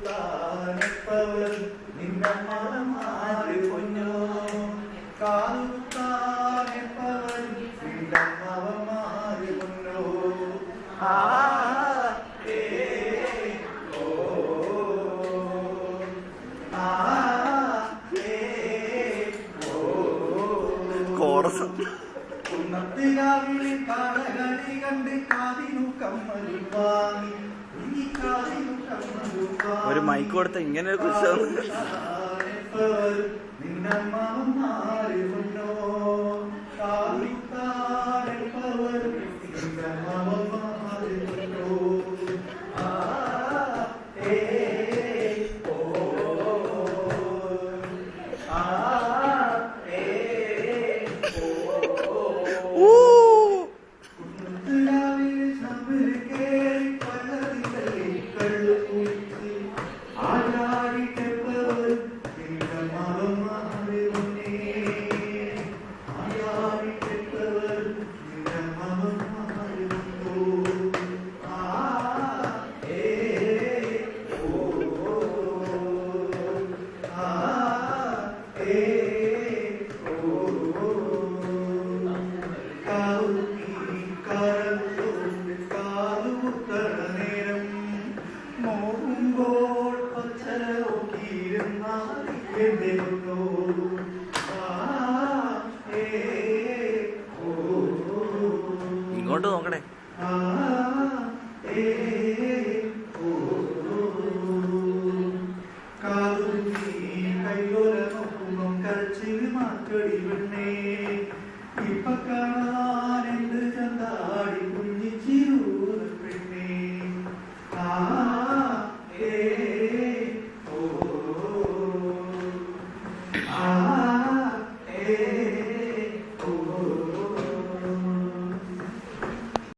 കാതുകുത്താനെപ്പവർ നിന്നമ്മമാര് പൊന്നോ കാതുകുത്താനെപ്പവർ നിന്നമ്മമാര് പൊന്നോ കോറസ് കുന്നത്തിലാവിളി കാളകളി കണ്ട് കാതിനു കമ്മലു വാങ്ങി ഒരു മൈക്ക് കൊടുത്ത ഇങ്ങനെ ഒരു കുറിച്ച് നിന്നമ്മമാര് പൊന്നോ കാതുകുത്താനെപ്പവർ നിന്നമ്മമാര് പൊന്നോ ഇങ്ങോട്ട് നോക്കണേ. ഇപ്പൊ കാണാൻ എന്ത് ചന്താടി കുഞ്ഞിച്ചിരൂർ പെണ്ണേ ആ